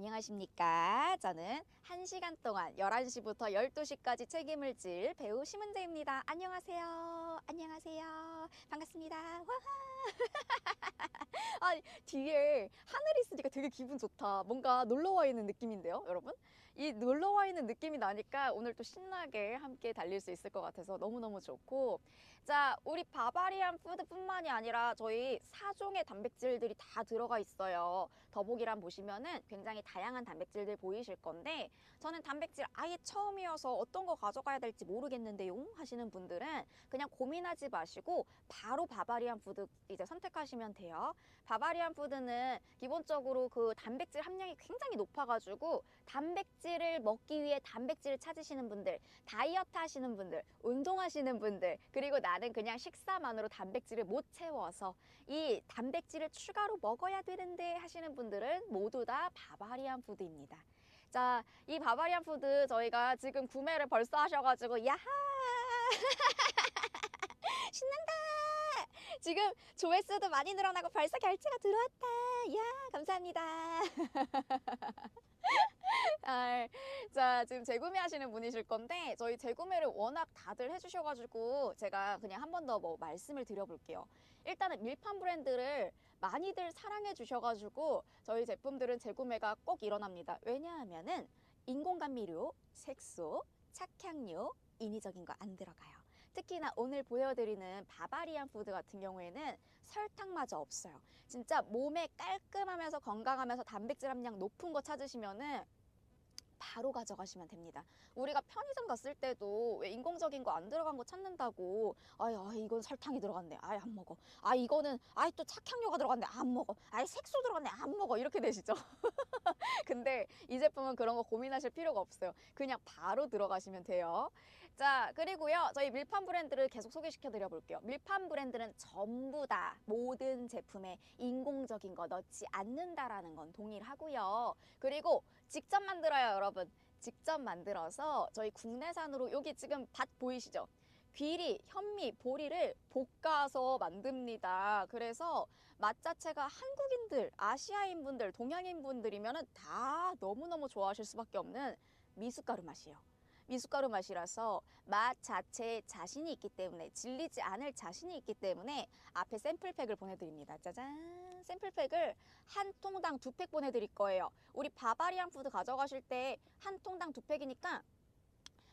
안녕하십니까. 저는 1시간 동안 11시부터 12시까지 책임을 질 배우 심은재입니다. 안녕하세요. 안녕하세요. 반갑습니다. 와. 아, 뒤에 하늘이 있으니까 되게 기분 좋다. 뭔가 놀러와 있는 느낌인데요, 여러분? 이 놀러와 있는 느낌이 나니까 오늘 또 신나게 함께 달릴 수 있을 것 같아서 너무너무 좋고. 자, 우리 바바리안 푸드뿐만이 아니라 저희 4종의 단백질들이 다 들어가 있어요. 더보기란 보시면은 굉장히 다양한 단백질들 보이실 건데, 저는 단백질 아예 처음이어서 어떤 거 가져가야 될지 모르겠는데요 하시는 분들은 그냥 고민하지 마시고 바로 바바리안 푸드 이제 선택하시면 돼요. 바바리안 푸드는 기본적으로 그 단백질 함량이 굉장히 높아가지고 단백질을 먹기 위해 단백질을 찾으시는 분들, 다이어트 하시는 분들, 운동하시는 분들, 그리고 나는 그냥 식사만으로 단백질을 못 채워서 이 단백질을 추가로 먹어야 되는데 하시는 분들은 모두 다 바바리안 푸드입니다. 자, 이 바바리안 푸드 저희가 지금 구매를 벌써 하셔가지고 야하 신난다. 지금 조회수도 많이 늘어나고 벌써 결제가 들어왔다. 야, 감사합니다. 아, 자, 지금 재구매하시는 분이실 건데 저희 재구매를 워낙 다들 해주셔가지고 제가 그냥 한 번 더 뭐 말씀을 드려볼게요. 일단은 밀판 브랜드를 많이들 사랑해 주셔가지고 저희 제품들은 재구매가 꼭 일어납니다. 왜냐하면은 인공감미료, 색소, 착향료, 인위적인 거 안 들어가요. 특히나 오늘 보여드리는 바바리안 푸드 같은 경우에는 설탕마저 없어요. 진짜 몸에 깔끔하면서 건강하면서 단백질 함량 높은 거 찾으시면은 바로 가져가시면 됩니다. 우리가 편의점 갔을 때도 왜 인공적인 거 안 들어간 거 찾는다고 이건 설탕이 들어갔네. 아이 안 먹어. 이거는 또 착향료가 들어갔네. 안 먹어. 색소 들어갔네. 안 먹어. 이렇게 되시죠? 근데 이 제품은 그런 거 고민하실 필요가 없어요. 그냥 바로 들어가시면 돼요. 자, 그리고요. 저희 밀판 브랜드를 계속 소개시켜 드려 볼게요. 밀판 브랜드는 전부 다 모든 제품에 인공적인 거 넣지 않는다라는 건 동일하고요. 그리고 직접 만들어요, 여러분. 직접 만들어서 저희 국내산으로 여기 지금 밭 보이시죠? 귀리, 현미, 보리를 볶아서 만듭니다. 그래서 맛 자체가 한국인들, 아시아인 분들, 동양인 분들이면 다 너무너무 좋아하실 수밖에 없는 미숫가루 맛이에요. 미숫가루 맛이라서 맛 자체에 자신이 있기 때문에, 질리지 않을 자신이 있기 때문에 앞에 샘플팩을 보내드립니다. 짜잔! 샘플팩을 한 통당 2팩 보내드릴 거예요. 우리 바바리안 푸드 가져가실 때 한 통당 2팩이니까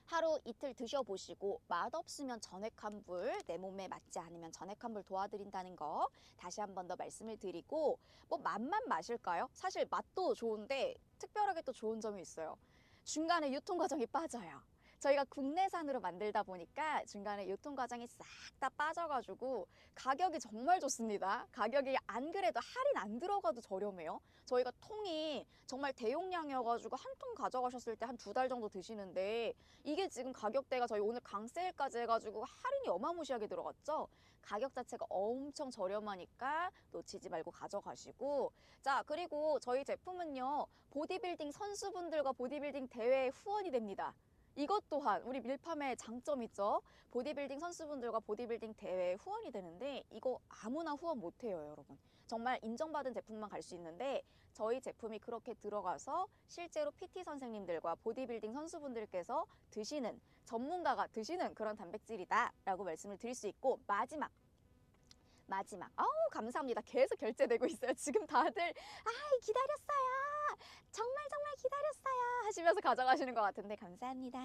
하루 이틀 드셔보시고 맛없으면 전액 환불, 내 몸에 맞지 않으면 전액 환불 도와드린다는 거 다시 한 번 더 말씀을 드리고, 뭐 맛만 마실까요? 사실 맛도 좋은데 특별하게 또 좋은 점이 있어요. 중간에 유통 과정이 빠져요. 저희가 국내산으로 만들다 보니까 중간에 유통 과정이 싹 다 빠져가지고 가격이 정말 좋습니다. 가격이 안 그래도 할인 안 들어가도 저렴해요. 저희가 통이 정말 대용량이어가지고 한 통 가져가셨을 때 한 2달 정도 드시는데, 이게 지금 가격대가 저희 오늘 강세일까지 해가지고 할인이 어마무시하게 들어갔죠. 가격 자체가 엄청 저렴하니까 놓치지 말고 가져가시고. 자, 그리고 저희 제품은요, 보디빌딩 선수분들과 보디빌딩 대회에 후원이 됩니다. 이것 또한 우리 밀팜의 장점이죠. 보디빌딩 선수분들과 보디빌딩 대회에 후원이 되는데 이거 아무나 후원 못해요, 여러분. 정말 인정받은 제품만 갈 수 있는데 저희 제품이 그렇게 들어가서 실제로 PT 선생님들과 보디빌딩 선수분들께서 드시는, 전문가가 드시는 그런 단백질이다 라고 말씀을 드릴 수 있고, 마지막 아우 감사합니다. 계속 결제되고 있어요. 지금 다들 기다렸어요. 정말 정말 기다렸어요 하시면서 가져가시는 것 같은데 감사합니다.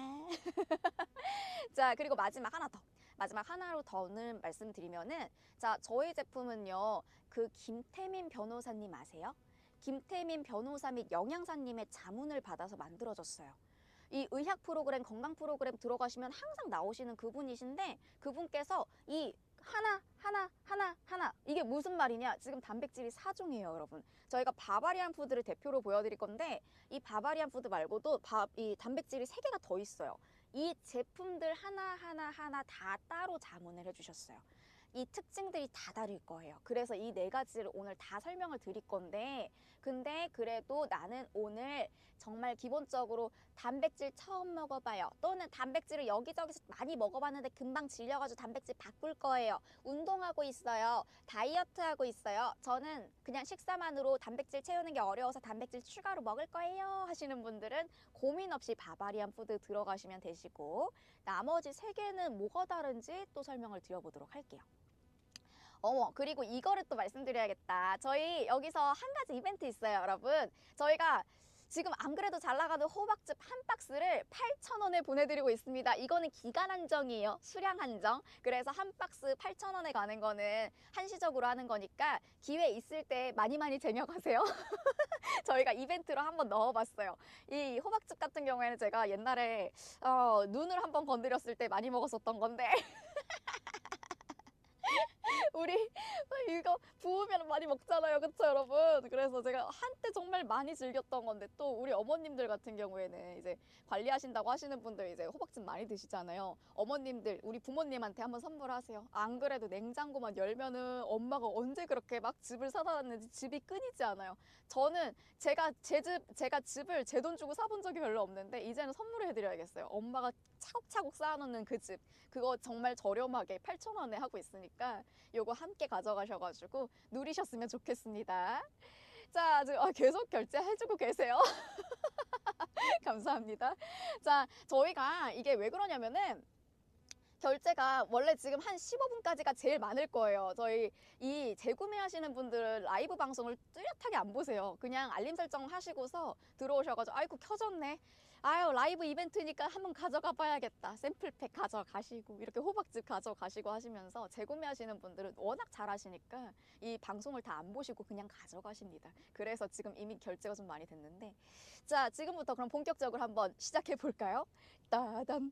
자, 그리고 마지막 하나 더. 마지막 하나로 더는 말씀드리면은, 자, 저희 제품은요, 그 김태민 변호사님 아세요? 김태민 변호사 및 영양사님의 자문을 받아서 만들어졌어요. 이 의학 프로그램, 건강 프로그램 들어가시면 항상 나오시는 그분이신데, 그분께서 이 하나 이게 무슨 말이냐, 지금 단백질이 4종이에요, 여러분. 저희가 바바리안 푸드를 대표로 보여드릴 건데 이 바바리안 푸드 말고도 이 단백질이 3개가 더 있어요. 이 제품들 하나 다 따로 자문을 해주셨어요. 이 특징들이 다 다를 거예요. 그래서 이 4가지를 오늘 다 설명을 드릴 건데, 근데 그래도 나는 오늘 정말 기본적으로 단백질 처음 먹어봐요. 또는 단백질을 여기저기서 많이 먹어봤는데 금방 질려가지고 단백질 바꿀 거예요. 운동하고 있어요. 다이어트 하고 있어요. 저는 그냥 식사만으로 단백질 채우는 게 어려워서 단백질 추가로 먹을 거예요 하시는 분들은 고민 없이 바바리안 푸드 들어가시면 되시고, 나머지 세 개는 뭐가 다른지 또 설명을 드려보도록 할게요. 그리고 이거를 또 말씀드려야겠다. 저희 여기서 한 가지 이벤트 있어요, 여러분. 저희가 지금 안 그래도 잘 나가는 호박즙 한 박스를 8,000원에 보내드리고 있습니다. 이거는 기간 한정이에요. 수량 한정. 그래서 한 박스 8,000원에 가는 거는 한시적으로 하는 거니까 기회 있을 때 많이 많이 쟁여가세요. 저희가 이벤트로 한번 넣어봤어요. 이 호박즙 같은 경우에는 제가 옛날에 눈을 한번 건드렸을 때 많이 먹었었던 건데 우리 이거 부으면 많이 먹잖아요, 그쵸 여러분? 그래서 제가 한때 정말 많이 즐겼던 건데, 또 우리 어머님들 같은 경우에는 이제 관리하신다고 하시는 분들 이제 호박즙 많이 드시잖아요. 어머님들, 우리 부모님한테 한번 선물하세요. 안 그래도 냉장고만 열면은 엄마가 언제 그렇게 막 즙을 사다 놨는지 즙이 끊이지 않아요. 저는 제가 즙을 제 돈 주고 사본 적이 별로 없는데 이제는 선물을 해드려야겠어요. 엄마가 차곡차곡 쌓아놓는 그 즙, 그거 정말 저렴하게 8,000원에 하고 있으니까 요거 함께 가져가셔가지고 누리셨으면 좋겠습니다. 자, 계속 결제해주고 계세요. 감사합니다. 자, 저희가 이게 왜 그러냐면은 결제가 원래 지금 한 15분까지가 제일 많을 거예요. 저희 이 재구매하시는 분들은 라이브 방송을 뚜렷하게 안 보세요. 그냥 알림 설정 하시고서 들어오셔가지고 아이고 켜졌네. 아유 라이브 이벤트니까 한번 가져가 봐야겠다. 샘플팩 가져가시고 이렇게 호박즙 가져가시고 하시면서 재구매하시는 분들은 워낙 잘하시니까 이 방송을 다 안 보시고 그냥 가져가십니다. 그래서 지금 이미 결제가 좀 많이 됐는데, 자 지금부터 그럼 본격적으로 한번 시작해 볼까요? 따단.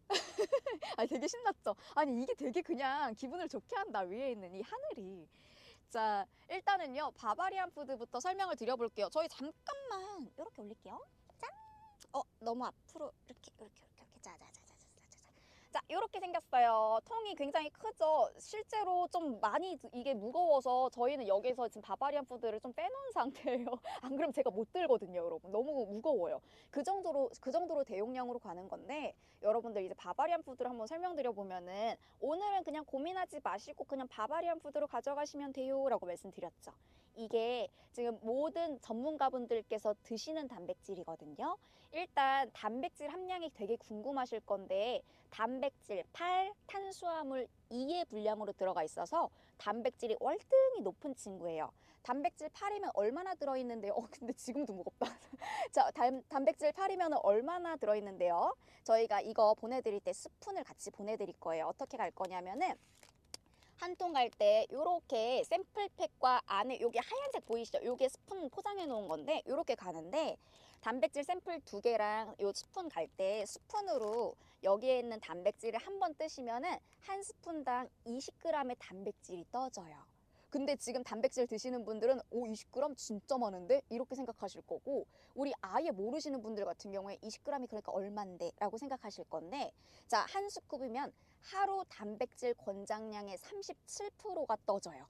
아 되게 신났죠? 아니 이게 되게 그냥 기분을 좋게 한다, 위에 있는 이 하늘이. 자 일단은요 바바리안 푸드부터 설명을 드려볼게요. 저희 잠깐만 이렇게 올릴게요. 짠! 너무 앞으로 이렇게 자자자자자자자. 자 이렇게 생겼어요. 통이 굉장히 크죠? 실제로 좀 많이 이게 무거워서 저희는 여기서 지금 바바리안 푸드를 좀 빼놓은 상태예요. 안 그러면 제가 못 들거든요, 여러분. 너무 무거워요. 그 정도로 대용량으로 가는 건데, 여러분들 이제 바바리안 푸드를 한번 설명드려 보면은 오늘은 그냥 고민하지 마시고 그냥 바바리안 푸드로 가져가시면 돼요 라고 말씀드렸죠. 이게 지금 모든 전문가분들께서 드시는 단백질이거든요. 일단 단백질 함량이 되게 궁금하실 건데, 단백질 8, 탄수화물 2의 분량으로 들어가 있어서 단백질이 월등히 높은 친구예요. 단백질 8이면 얼마나 들어있는데요? 근데 지금도 무겁다. 자, 단백질 8이면 얼마나 들어있는데요? 저희가 이거 보내드릴 때 스푼을 같이 보내드릴 거예요. 어떻게 갈 거냐면은 한 통 갈 때 요렇게 샘플팩과 안에 요게 하얀색 보이시죠? 요게 스푼 포장해 놓은 건데 요렇게 가는데, 단백질 샘플 2개랑 요 스푼 갈 때 스푼으로 여기에 있는 단백질을 한번 뜨시면은 한 스푼당 20g의 단백질이 떠져요. 근데 지금 단백질 드시는 분들은 20g 진짜 많은데? 이렇게 생각하실 거고, 우리 아예 모르시는 분들 같은 경우에 20g이 그러니까 얼만데? 라고 생각하실 건데, 자, 한 스쿱이면 하루 단백질 권장량의 37%가 떠져요.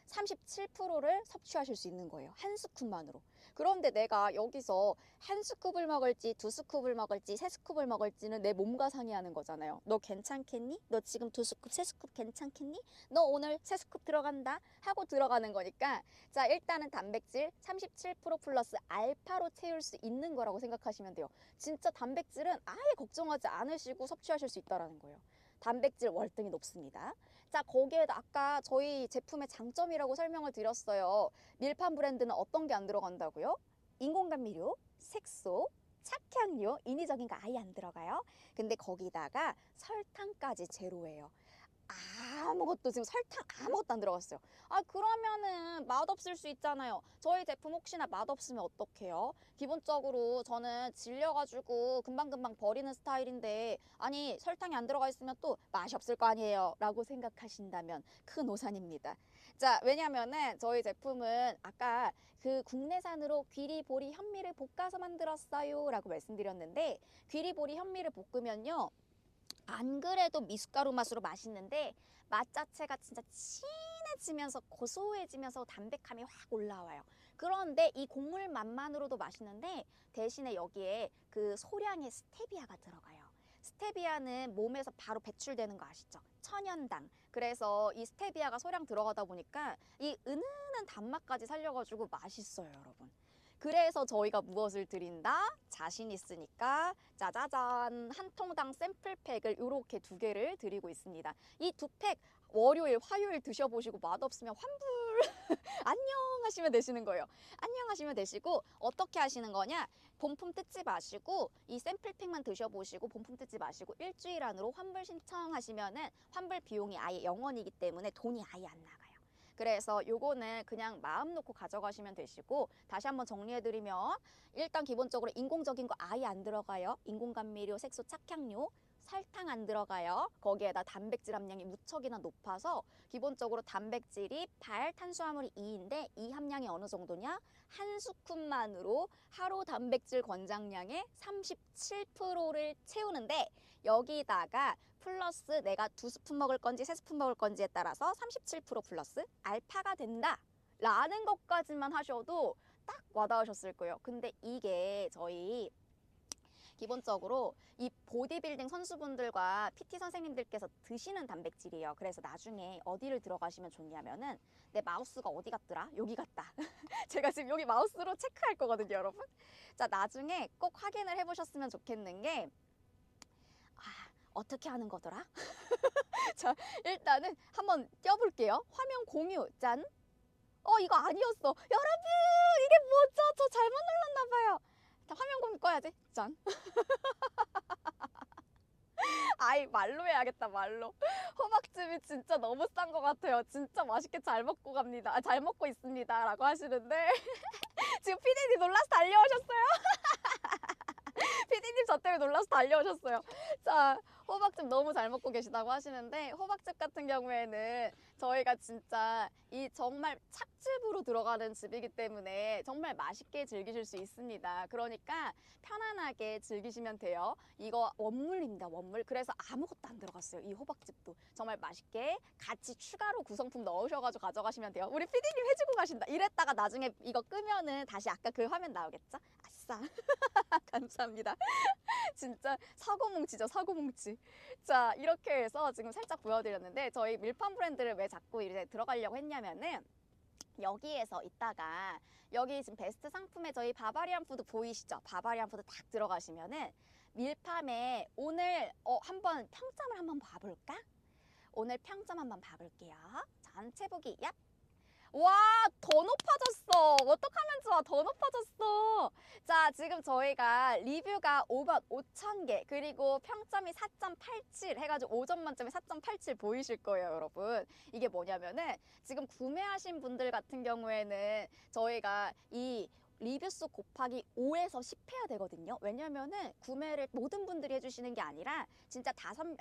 37%를 섭취하실 수 있는 거예요, 한 스쿱만으로. 그런데 내가 여기서 한 스쿱을 먹을지 두 스쿱을 먹을지 세 스쿱을 먹을지는 내 몸과 상의하는 거잖아요. 너 괜찮겠니? 너 지금 두 스쿱 세 스쿱 괜찮겠니? 너 오늘 세 스쿱 들어간다 하고 들어가는 거니까, 자 일단은 단백질 37% 플러스 알파로 채울 수 있는 거라고 생각하시면 돼요. 진짜 단백질은 아예 걱정하지 않으시고 섭취하실 수 있다는 거예요. 단백질 월등히 높습니다. 자, 거기에다 아까 저희 제품의 장점이라고 설명을 드렸어요. 밀판 브랜드는 어떤 게 안 들어간다고요? 인공감미료, 색소, 착향료, 인위적인 거 아예 안 들어가요. 근데 거기다가 설탕까지 제로예요. 아무것도, 지금 설탕 아무것도 안 들어갔어요. 그러면은 맛없을 수 있잖아요. 저희 제품 혹시나 맛없으면 어떡해요? 기본적으로 저는 질려가지고 금방금방 버리는 스타일인데, 아니 설탕이 안 들어가 있으면 또 맛이 없을 거 아니에요 라고 생각하신다면 큰 오산입니다. 자, 왜냐면은 저희 제품은 아까 그 국내산으로 귀리, 보리, 현미를 볶아서 만들었어요 라고 말씀드렸는데, 귀리, 보리, 현미를 볶으면요 안 그래도 미숫가루 맛으로 맛있는데 맛 자체가 진짜 진해지면서 고소해지면서 담백함이 확 올라와요. 그런데 이 곡물 맛만으로도 맛있는데 대신에 여기에 그 소량의 스테비아가 들어가요. 스테비아는 몸에서 바로 배출되는 거 아시죠? 천연당. 그래서 이 스테비아가 소량 들어가다 보니까 이 은은한 단맛까지 살려가지고 맛있어요, 여러분. 그래서 저희가 무엇을 드린다? 자신 있으니까 짜자잔, 한 통당 샘플팩을 이렇게 2개를 드리고 있습니다. 이 2팩 월요일, 화요일 드셔보시고 맛없으면 환불 안녕 하시면 되시는 거예요. 안녕 하시면 되시고, 어떻게 하시는 거냐? 본품 뜯지 마시고 이 샘플팩만 드셔보시고 본품 뜯지 마시고 일주일 안으로 환불 신청하시면은 환불 비용이 아예 0원이기 때문에 돈이 아예 안 나가요. 그래서 요거는 그냥 마음 놓고 가져가시면 되시고, 다시 한번 정리해드리면 일단 기본적으로 인공적인 거 아예 안 들어가요. 인공감미료, 색소, 착향료, 설탕 안 들어가요. 거기에다 단백질 함량이 무척이나 높아서 기본적으로 단백질이 8, 탄수화물이 2인데 이 함량이 어느 정도냐? 한 스푼만으로 하루 단백질 권장량의 37%를 채우는데, 여기다가 플러스 내가 2스푼 먹을 건지 3스푼 먹을 건지에 따라서 37% 플러스 알파가 된다 라는 것까지만 하셔도 딱 와닿으셨을 거예요. 근데 이게 저희 기본적으로 이 보디빌딩 선수분들과 PT 선생님들께서 드시는 단백질이에요. 그래서 나중에 어디를 들어가시면 좋냐면은, 내 마우스가 어디 갔더라? 여기 갔다. 제가 지금 여기 마우스로 체크할 거거든요, 여러분. 자, 나중에 꼭 확인을 해보셨으면 좋겠는 게, 어떻게 하는 거더라? 자, 일단은 한번 띄워볼게요. 화면 공유, 짠. 이거 아니었어. 여러분, 이게 뭐죠? 저 잘못 눌렀나 봐요. 화면 공유 꺼야지. 짠. 아이, 말로 해야겠다, 말로. 호박즙이 진짜 너무 싼 것 같아요. 진짜 맛있게 잘 먹고 갑니다. 잘 먹고 있습니다. 라고 하시는데 지금 피디님 놀라서 달려오셨어요. 피디님 저 때문에 놀라서 달려오셨어요. 자, 호박즙 너무 잘 먹고 계시다고 하시는데, 호박즙 같은 경우에는 저희가 진짜 이 정말 착즙으로 들어가는 즙이기 때문에 정말 맛있게 즐기실 수 있습니다. 그러니까 편안하게 즐기시면 돼요. 이거 원물입니다, 원물. 그래서 아무것도 안 들어갔어요. 이 호박즙도 정말 맛있게 같이 추가로 구성품 넣으셔가지고 가져가시면 돼요. 우리 피디님 해주고 가신다. 이랬다가 나중에 이거 끄면은 다시 아까 그 화면 나오겠죠? 아싸. 감사합니다. 진짜 사고뭉치죠, 사고뭉치. 자, 이렇게 해서 지금 살짝 보여드렸는데, 저희 밀판 브랜드를 왜 자꾸 이제 들어가려고 했냐면은, 여기에서 있다가 여기 지금 베스트 상품에 저희 바바리안 푸드 보이시죠? 바바리안 푸드 딱 들어가시면은 밀팜에 오늘 한번 평점을 한번 봐볼까? 오늘 평점 한번 봐볼게요. 전체 보기, 얍! 와, 더 높아졌어. 어떡하면 좋아. 더 높아졌어. 자, 지금 저희가 리뷰가 55,000개, 그리고 평점이 4.87 해가지고 5점 만점에 4.87 보이실 거예요, 여러분. 이게 뭐냐면은 지금 구매하신 분들 같은 경우에는 저희가 이 리뷰수 곱하기 5에서 10 해야 되거든요. 왜냐면은 구매를 모든 분들이 해주시는 게 아니라, 진짜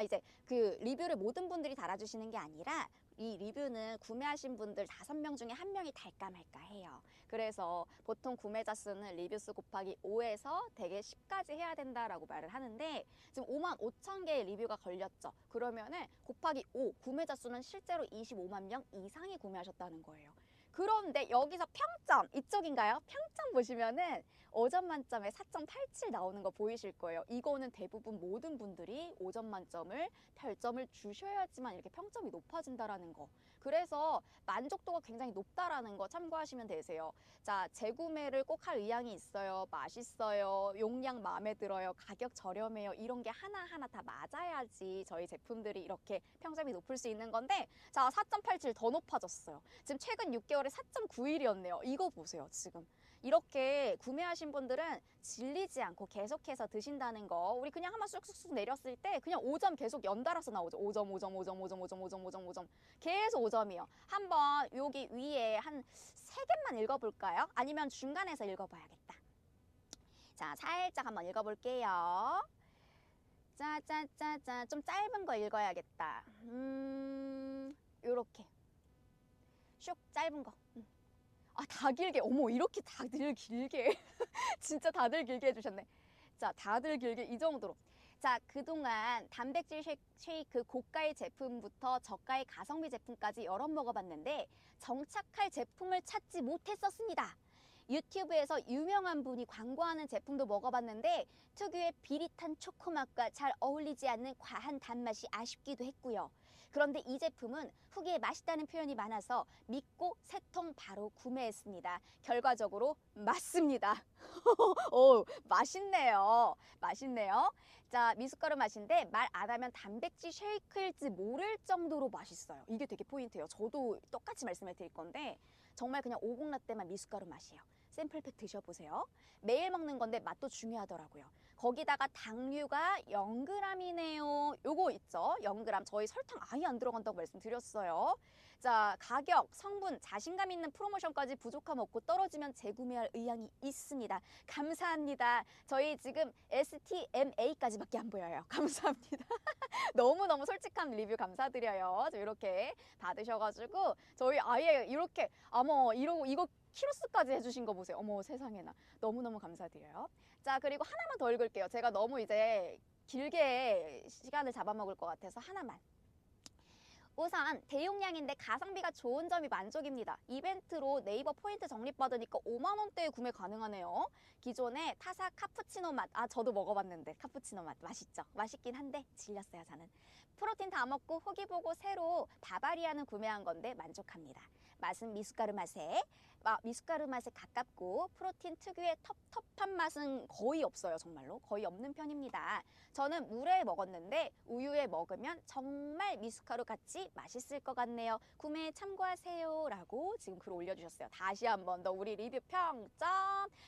이제 그 리뷰를 모든 분들이 달아주시는 게 아니라, 이 리뷰는 구매하신 분들 5명 중에 1명이 달까 말까 해요. 그래서 보통 구매자 수는 리뷰수 곱하기 5에서 대개 10까지 해야 된다라고 말을 하는데, 지금 55,000개의 리뷰가 걸렸죠. 그러면은 곱하기 5, 구매자 수는 실제로 25만 명 이상이 구매하셨다는 거예요. 그런데 여기서 평점, 이쪽인가요? 평점 보시면은 5점 만점에 4.87 나오는 거 보이실 거예요. 이거는 대부분 모든 분들이 5점 만점을 별점을 주셔야지만 이렇게 평점이 높아진다라는 거. 그래서 만족도가 굉장히 높다라는 거 참고하시면 되세요. 자, 재구매를 꼭 할 의향이 있어요. 맛있어요. 용량 마음에 들어요. 가격 저렴해요. 이런 게 하나하나 다 맞아야지 저희 제품들이 이렇게 평점이 높을 수 있는 건데, 자, 4.87 더 높아졌어요. 지금 최근 6개월에 4.91이었네요. 이거 보세요, 지금. 이렇게 구매하신 분들은 질리지 않고 계속해서 드신다는 거. 우리 그냥 한번 쑥쑥쑥 내렸을 때 그냥 5점 계속 연달아서 나오죠. 5점, 5점, 5점, 5점, 5점, 5점, 5점, 5점. 계속 5점이요. 한번 여기 위에 한 3개만 읽어볼까요? 아니면 중간에서 읽어봐야겠다. 자, 살짝 한번 읽어볼게요. 짜짜짜짜. 좀 짧은 거 읽어야겠다. 요렇게. 슉, 짧은 거. 다 길게. 어머, 이렇게 다들 길게. 진짜 다들 길게 해주셨네. 자, 다들 길게 이 정도로. 자, 그동안 단백질 쉐이크 고가의 제품부터 저가의 가성비 제품까지 여러 먹어봤는데 정착할 제품을 찾지 못했었습니다. 유튜브에서 유명한 분이 광고하는 제품도 먹어봤는데 특유의 비릿한 초코맛과 잘 어울리지 않는 과한 단맛이 아쉽기도 했고요. 그런데 이 제품은 후기에 맛있다는 표현이 많아서 믿고 3통 바로 구매했습니다. 결과적으로 맞습니다. 오, 맛있네요. 맛있네요. 자, 미숫가루 맛인데 말 안 하면 단백질 쉐이크일지 모를 정도로 맛있어요. 이게 되게 포인트예요. 저도 똑같이 말씀을 드릴 건데 정말 그냥 오곡라떼만 미숫가루 맛이에요. 샘플팩 드셔보세요. 매일 먹는 건데 맛도 중요하더라고요. 거기다가 당류가 0g이네요. 요거 있죠? 0g. 저희 설탕 아예 안 들어간다고 말씀드렸어요. 자, 가격, 성분, 자신감 있는 프로모션까지 부족함 없고 떨어지면 재구매할 의향이 있습니다. 감사합니다. 저희 지금 STMA까지밖에 안 보여요. 감사합니다. 너무너무 솔직한 리뷰 감사드려요. 이렇게 받으셔가지고 저희 아예 이렇게 이거 키로수까지 해주신 거 보세요. 어머 세상에나. 너무너무 감사드려요. 자, 그리고 하나만 더 읽을게요. 제가 너무 이제 길게 시간을 잡아먹을 것 같아서 하나만. 우선 대용량인데 가성비가 좋은 점이 만족입니다. 이벤트로 네이버 포인트 적립받으니까 5만 원대에 구매 가능하네요. 기존에 타사 카푸치노 맛, 저도 먹어봤는데 카푸치노 맛 맛있죠? 맛있긴 한데 질렸어요 저는. 프로틴 다 먹고 후기 보고 새로 바바리아는 구매한 건데 만족합니다. 맛은 미숫가루 맛에 가깝고 프로틴 특유의 텁텁한 맛은 거의 없어요. 정말로 거의 없는 편입니다. 저는 물에 먹었는데 우유에 먹으면 정말 미숫가루 같이 맛있을 것 같네요. 구매에 참고하세요 라고 지금 글 올려주셨어요. 다시 한 번 더 우리 리뷰 평점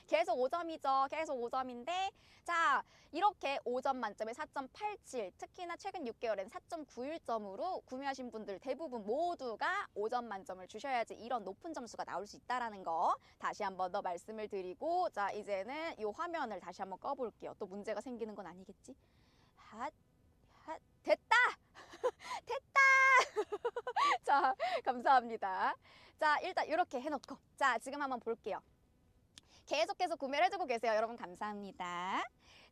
계속 5점이죠. 계속 5점인데 자, 이렇게 5점 만점에 4.87, 특히나 최근 6개월엔 4.91점으로 구매하신 분들 대부분 모두가 5점 만점을 주셔야지 이런 높은 점수가 나올 수 있다는 거 다시 한 번 더 말씀을 드리고, 자, 이제는 이 화면을 다시 한번 꺼볼게요. 또 문제가 생기는 건 아니겠지? 됐다! 됐다! 자, 감사합니다. 자, 일단 이렇게 해놓고 자, 지금 한번 볼게요. 계속해서 구매를 해주고 계세요. 여러분 감사합니다.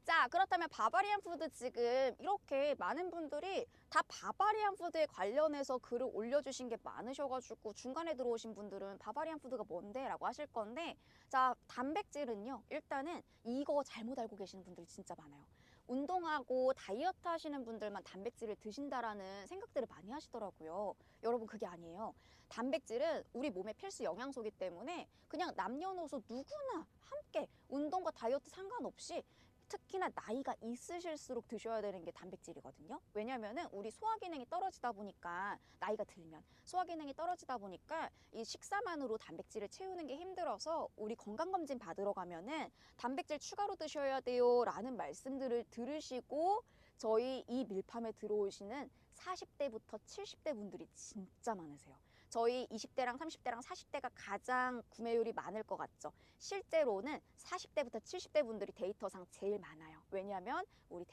자, 그렇다면 바바리안 푸드 지금 이렇게 많은 분들이 다 바바리안 푸드에 관련해서 글을 올려주신 게 많으셔가지고 중간에 들어오신 분들은 바바리안 푸드가 뭔데? 라고 하실 건데, 자, 단백질은요, 일단은 이거 잘못 알고 계시는 분들이 진짜 많아요. 운동하고 다이어트 하시는 분들만 단백질을 드신다라는 생각들을 많이 하시더라고요. 여러분 그게 아니에요. 단백질은 우리 몸의 필수 영양소이기 때문에 그냥 남녀노소 누구나 함께 운동과 다이어트 상관없이 특히나 나이가 있으실수록 드셔야 되는 게 단백질이거든요. 왜냐면은 우리 소화 기능이 떨어지다 보니까 나이가 들면 소화 기능이 떨어지다 보니까 이 식사만으로 단백질을 채우는 게 힘들어서 우리 건강검진 받으러 가면은 단백질 추가로 드셔야 돼요 라는 말씀들을 들으시고 저희 이 밀팜에 들어오시는 40대부터 70대 분들이 진짜 많으세요. 저희 20대랑 30대랑 40대가 가장 구매율이 많을 것 같죠. 실제로는 40대부터 70대 분들이 데이터상 제일 많아요. 왜냐하면 우리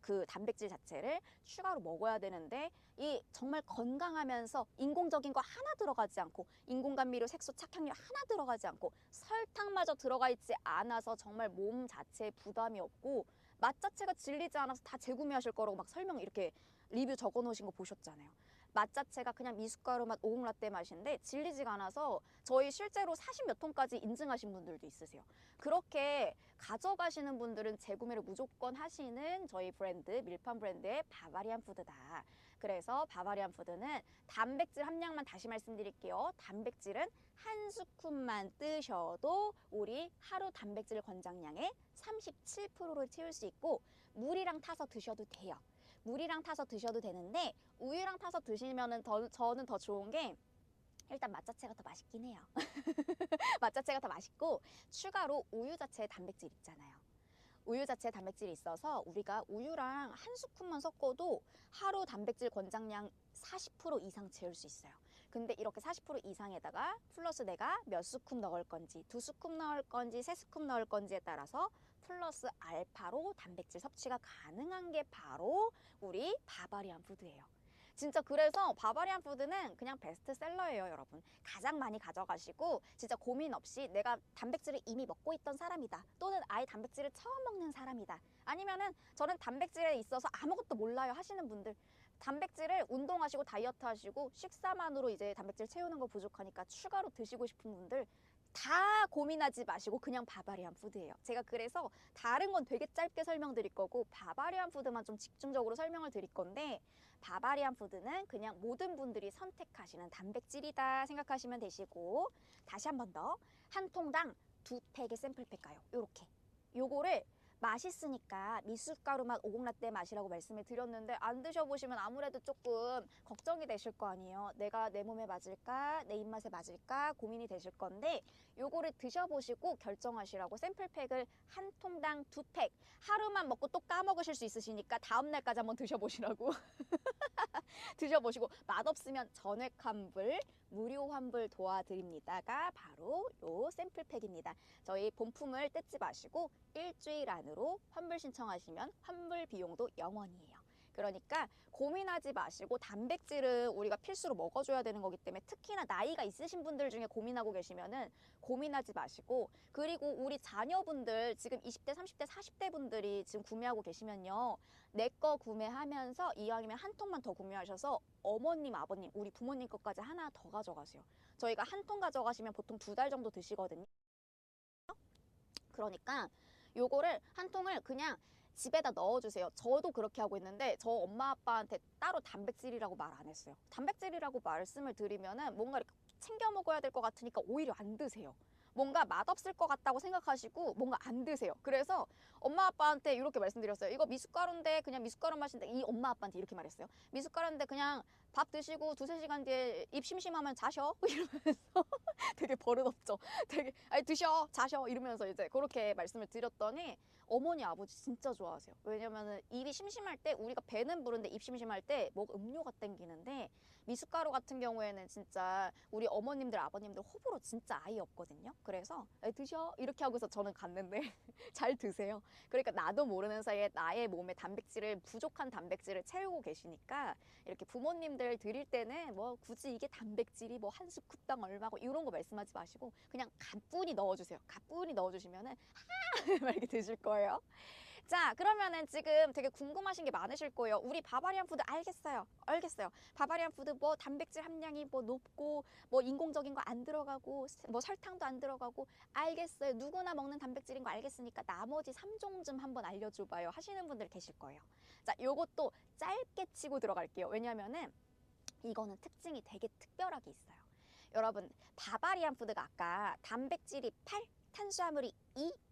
그 단백질 자체를 추가로 먹어야 되는데 이 정말 건강하면서 인공적인 거 하나 들어가지 않고 인공감미료, 색소, 착향료 하나 들어가지 않고 설탕마저 들어가 있지 않아서 정말 몸 자체에 부담이 없고 맛 자체가 질리지 않아서 다 재구매하실 거라고 막 설명 이렇게 리뷰 적어 놓으신 거 보셨잖아요. 맛 자체가 그냥 미숫가루 맛, 오곡라떼 맛인데 질리지가 않아서 저희 실제로 40몇 통까지 인증하신 분들도 있으세요. 그렇게 가져가시는 분들은 재구매를 무조건 하시는 저희 브랜드, 밀팜 브랜드의 바바리안 푸드다. 그래서 바바리안 푸드는 단백질 함량만 다시 말씀드릴게요. 단백질은 한 스쿱만 뜨셔도 우리 하루 단백질 권장량의 37%를 채울 수 있고 물이랑 타서 드셔도 돼요. 물이랑 타서 드셔도 되는데 우유랑 타서 드시면은 저는 더 좋은 게 일단 맛 자체가 더 맛있긴 해요. 맛 자체가 더 맛있고 추가로 우유 자체에 단백질 있잖아요. 우유 자체에 단백질이 있어서 우리가 우유랑 한 스푼만 섞어도 하루 단백질 권장량 40% 이상 채울 수 있어요. 근데 이렇게 40% 이상에다가 플러스 내가 몇 스쿱 넣을 건지, 2스쿱 넣을 건지, 3스쿱 넣을 건지에 따라서 플러스 알파로 단백질 섭취가 가능한 게 바로 우리 바바리안 푸드예요. 진짜 그래서 바바리안 푸드는 그냥 베스트셀러예요, 여러분. 가장 많이 가져가시고 진짜 고민 없이 내가 단백질을 이미 먹고 있던 사람이다. 또는 아예 단백질을 처음 먹는 사람이다. 아니면은 저는 단백질에 있어서 아무것도 몰라요 하시는 분들, 단백질을 운동하시고 다이어트 하시고 식사만으로 이제 단백질 채우는 거 부족하니까 추가로 드시고 싶은 분들 다 고민하지 마시고 그냥 바바리안 푸드예요. 제가 그래서 다른 건 되게 짧게 설명드릴 거고 바바리안 푸드만 좀 집중적으로 설명을 드릴 건데, 바바리안 푸드는 그냥 모든 분들이 선택하시는 단백질이다 생각하시면 되시고, 다시 한 번 더, 한 통당 2팩의 샘플팩 가요. 요렇게. 요거를 맛있으니까 미숫가루 맛 오곡라떼 맛이라고 말씀을 드렸는데, 안 드셔보시면 아무래도 조금 걱정이 되실 거 아니에요. 내가 내 몸에 맞을까, 내 입맛에 맞을까 고민이 되실 건데, 요거를 드셔보시고 결정하시라고 샘플팩을 한 통당 2팩, 하루만 먹고 또 까먹으실 수 있으시니까 다음날까지 한번 드셔보시라고 드셔보시고, 맛없으면 전액 환불, 무료 환불 도와드립니다가 바로 요 샘플팩입니다. 저희 본품을 뜯지 마시고 일주일 안으로 환불 신청하시면 환불 비용도 0원이에요. 그러니까 고민하지 마시고, 단백질은 우리가 필수로 먹어줘야 되는 거기 때문에 특히나 나이가 있으신 분들 중에 고민하고 계시면은 고민하지 마시고, 그리고 우리 자녀분들 지금 20대, 30대, 40대 분들이 지금 구매하고 계시면요, 내 거 구매하면서 이왕이면 한 통만 더 구매하셔서 어머님, 아버님, 우리 부모님 것까지 하나 더 가져가세요. 저희가 한 통 가져가시면 보통 2달 정도 드시거든요. 그러니까 요거를 한 통을 그냥 집에다 넣어주세요. 저도 그렇게 하고 있는데, 저 엄마 아빠한테 따로 단백질이라고 말 안 했어요. 단백질이라고 말씀을 드리면은 뭔가 이렇게 챙겨 먹어야 될 것 같으니까 오히려 안 드세요. 뭔가 맛없을 것 같다고 생각하시고 뭔가 안 드세요. 그래서 엄마 아빠한테 이렇게 말씀드렸어요. 이거 미숫가루인데 그냥 미숫가루 맛인데, 이 엄마 아빠한테 이렇게 말했어요. 미숫가루인데 그냥 밥 드시고 2~3시간 뒤에 입 심심하면 자셔 이러면서 되게 버릇없죠. 되게 아니 드셔 자셔 이러면서 이제 그렇게 말씀을 드렸더니 어머니 아버지 진짜 좋아하세요. 왜냐면은 입이 심심할 때, 우리가 배는 부른데 입 심심할 때 뭐 음료가 땡기는데, 미숫가루 같은 경우에는 진짜 우리 어머님들 아버님들 호불호 진짜 아예 없거든요. 그래서 드셔 이렇게 하고서 저는 갔는데 잘 드세요. 그러니까 나도 모르는 사이에 나의 몸에 단백질을, 부족한 단백질을 채우고 계시니까, 이렇게 부모님들 드릴 때는 뭐 굳이 이게 단백질이 뭐 한 스쿱당 얼마고 이런 거 말씀하지 마시고 그냥 가뿐히 넣어주세요. 가뿐히 넣어주시면은 막 이렇게 드실 거예요. 자, 그러면은 지금 되게 궁금하신 게 많으실 거예요. 우리 바바리안 푸드 알겠어요. 알겠어요. 바바리안 푸드 뭐 단백질 함량이 뭐 높고 뭐 인공적인 거 안 들어가고 뭐 설탕도 안 들어가고 알겠어요. 누구나 먹는 단백질인 거 알겠으니까 나머지 3종 좀 한번 알려줘 봐요 하시는 분들 계실 거예요. 자, 요것도 짧게 치고 들어갈게요. 왜냐면은 이거는 특징이 되게 특별하게 있어요. 여러분, 바바리안 푸드가 아까 단백질이 8, 탄수화물이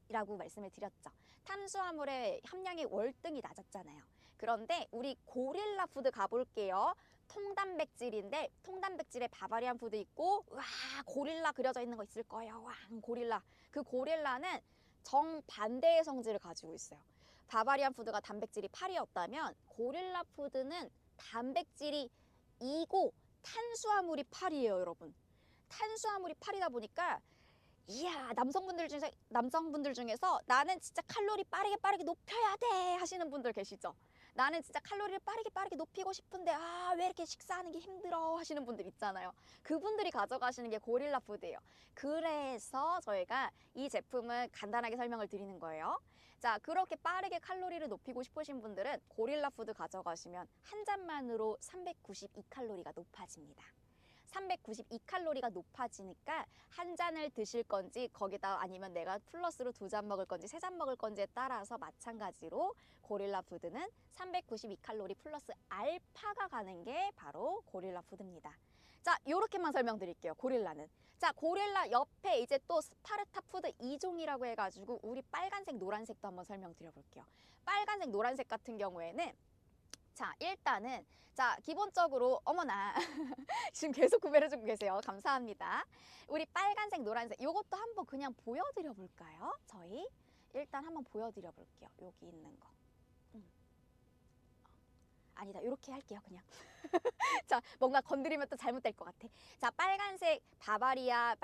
2라고 말씀을 드렸죠. 탄수화물의 함량이 월등히 낮았잖아요. 그런데 우리 고릴라 푸드 가볼게요. 통단백질인데 통단백질에 바바리안 푸드 있고, 와, 고릴라 그려져 있는 거 있을 거예요. 와, 고릴라. 그 고릴라는 정반대의 성질을 가지고 있어요. 바바리안 푸드가 단백질이 8이었다면 고릴라 푸드는 단백질이 2고 탄수화물이 8이에요, 여러분. 탄수화물이 8이다 보니까, 이야, 남성분들 중에서 나는 진짜 칼로리 빠르게 높여야 돼 하시는 분들 계시죠? 나는 진짜 칼로리를 빠르게 높이고 싶은데 왜 이렇게 식사하는 게 힘들어 하시는 분들 있잖아요. 그분들이 가져가시는 게 고릴라 푸드예요. 그래서 저희가 이 제품을 간단하게 설명을 드리는 거예요. 자, 그렇게 빠르게 칼로리를 높이고 싶으신 분들은 고릴라 푸드 가져가시면 한 잔만으로 392칼로리가 높아집니다. 392칼로리가 높아지니까 한 잔을 드실 건지, 거기다 아니면 내가 플러스로 2잔 먹을 건지 3잔 먹을 건지에 따라서 마찬가지로 고릴라 푸드는 392칼로리 플러스 알파가 가는 게 바로 고릴라 푸드입니다. 자, 요렇게만 설명드릴게요. 고릴라는. 자, 고릴라 옆에 이제 또 스파르타 푸드 2종이라고 해가지고 우리 빨간색, 노란색도 한번 설명드려볼게요. 빨간색, 노란색 같은 경우에는, 자, 일단은, 자, 기본적으로, 어머나, 지금 계속 구매를 해주고 계세요. 감사합니다. 우리 빨간색, 노란색, 요것도 한번 그냥 보여드려 볼까요? 저희 일단 한번 보여드려 볼게요. 여기 있는 거. 아니다, 이렇게 할게요, 그냥. 자, 뭔가 건드리면 또 잘못될 것 같아. 자, 빨간색 바바리아,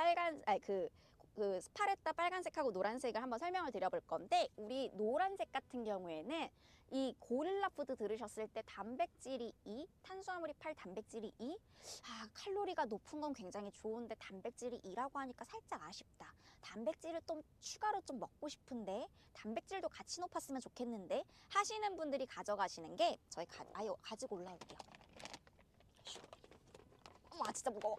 그 스파르타 빨간색하고 노란색을 한번 설명을 드려볼 건데, 우리 노란색 같은 경우에는 이 고릴라 푸드 들으셨을 때 단백질이 2, 탄수화물이 8, 단백질이 2. 칼로리가 높은 건 굉장히 좋은데 단백질이 2라고 하니까 살짝 아쉽다. 단백질을 좀 추가로 좀 먹고 싶은데 단백질도 같이 높았으면 좋겠는데 하시는 분들이 가져가시는 게, 저희 가지고 올라올게요. 와, 진짜 무거워.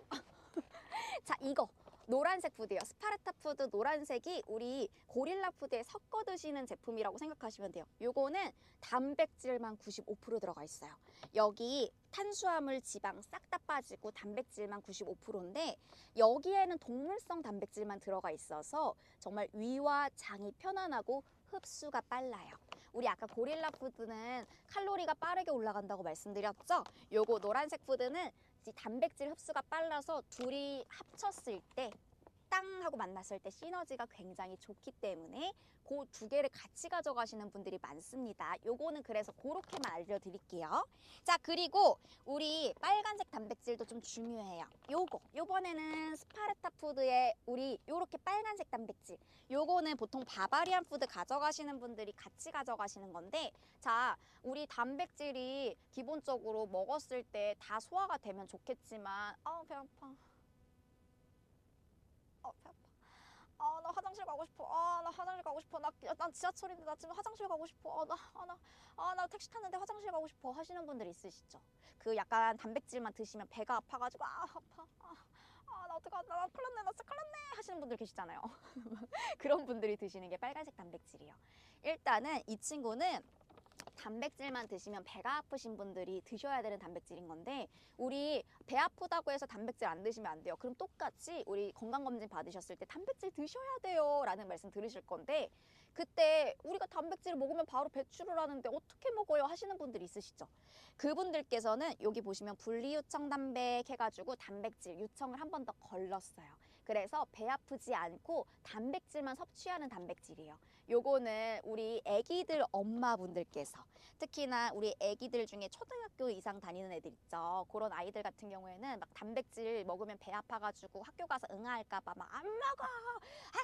자, 이거 노란색 푸드요. 스파르타 푸드 노란색이 우리 고릴라 푸드에 섞어 드시는 제품이라고 생각하시면 돼요. 요거는 단백질만 95% 들어가 있어요. 여기 탄수화물, 지방 싹 다 빠지고 단백질만 95%인데 여기에는 동물성 단백질만 들어가 있어서 정말 위와 장이 편안하고 흡수가 빨라요. 우리 아까 고릴라 푸드는 칼로리가 빠르게 올라간다고 말씀드렸죠? 요거 노란색 푸드는 이 단백질 흡수가 빨라서 둘이 합쳤을 때 땅 하고 만났을 때 시너지가 굉장히 좋기 때문에 그 두 개를 같이 가져가시는 분들이 많습니다. 요거는 그래서 그렇게만 알려드릴게요. 자, 그리고 우리 빨간색 단백질도 좀 중요해요. 요번에는 스파르타 푸드에 우리 요렇게 빨간색 단백질, 요거는 보통 바바리안 푸드 가져가시는 분들이 같이 가져가시는 건데, 자, 우리 단백질이 기본적으로 먹었을 때 다 소화가 되면 좋겠지만 배 아파. 배 아파. 나 화장실 가고 싶어. 나 화장실 가고 싶어. 난 지하철인데 나 지금 화장실 가고 싶어. 나 택시 탔는데 화장실 가고 싶어 하시는 분들 있으시죠? 그 약간 단백질만 드시면 배가 아파가지고 아파. 나 어떡하지? 나 큰일 났네. 나 진짜 큰일 났네 하시는 분들 계시잖아요. 그런 분들이 드시는 게 빨간색 단백질이에요. 일단은 이 친구는 단백질만 드시면 배가 아프신 분들이 드셔야 되는 단백질인 건데, 우리 배 아프다고 해서 단백질 안 드시면 안 돼요. 그럼 똑같이 우리 건강검진 받으셨을 때 단백질 드셔야 돼요 라는 말씀 들으실 건데, 그때 우리가 단백질을 먹으면 바로 배출을 하는데 어떻게 먹어요 하시는 분들이 있으시죠? 그분들께서는 여기 보시면 분리요청 단백 해가지고 단백질 요청을 한 번 더 걸렀어요. 그래서 배 아프지 않고 단백질만 섭취하는 단백질이에요. 요거는 우리 애기들 엄마분들께서, 특히나 우리 애기들 중에 초등학교 이상 다니는 애들 있죠. 그런 아이들 같은 경우에는 막 단백질 먹으면 배 아파가지고 학교 가서 응아할까봐 막 안 먹어.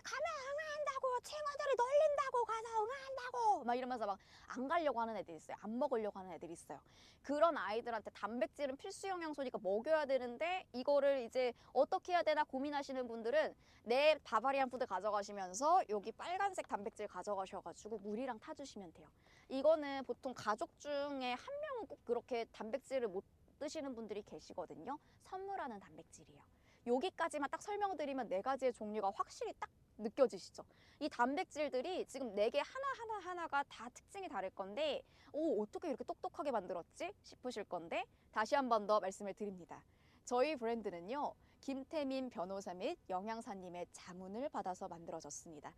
가면 응아한다고. 친구들이 놀린다고. 가서 응아한다고. 막 이러면서 막 안 가려고 하는 애들 있어요. 안 먹으려고 하는 애들 있어요. 그런 아이들한테 단백질은 필수 영양소니까 먹여야 되는데 이거를 이제 어떻게 해야 되나 고민하시는 분들은 내 바바리안 푸드 가져가시면서 여기 빨간색 단백질 가져가셔가지고 물이랑 타주시면 돼요. 이거는 보통 가족 중에 한 명은 꼭 그렇게 단백질을 못 드시는 분들이 계시거든요. 선물하는 단백질이에요. 여기까지만 딱 설명드리면 네 가지의 종류가 확실히 딱 느껴지시죠? 이 단백질들이 지금 네 개 하나가 다 특징이 다를 건데, 어떻게 이렇게 똑똑하게 만들었지? 싶으실 건데, 다시 한 번 더 말씀을 드립니다. 저희 브랜드는요, 김태민 변호사 및 영양사님의 자문을 받아서 만들어졌습니다.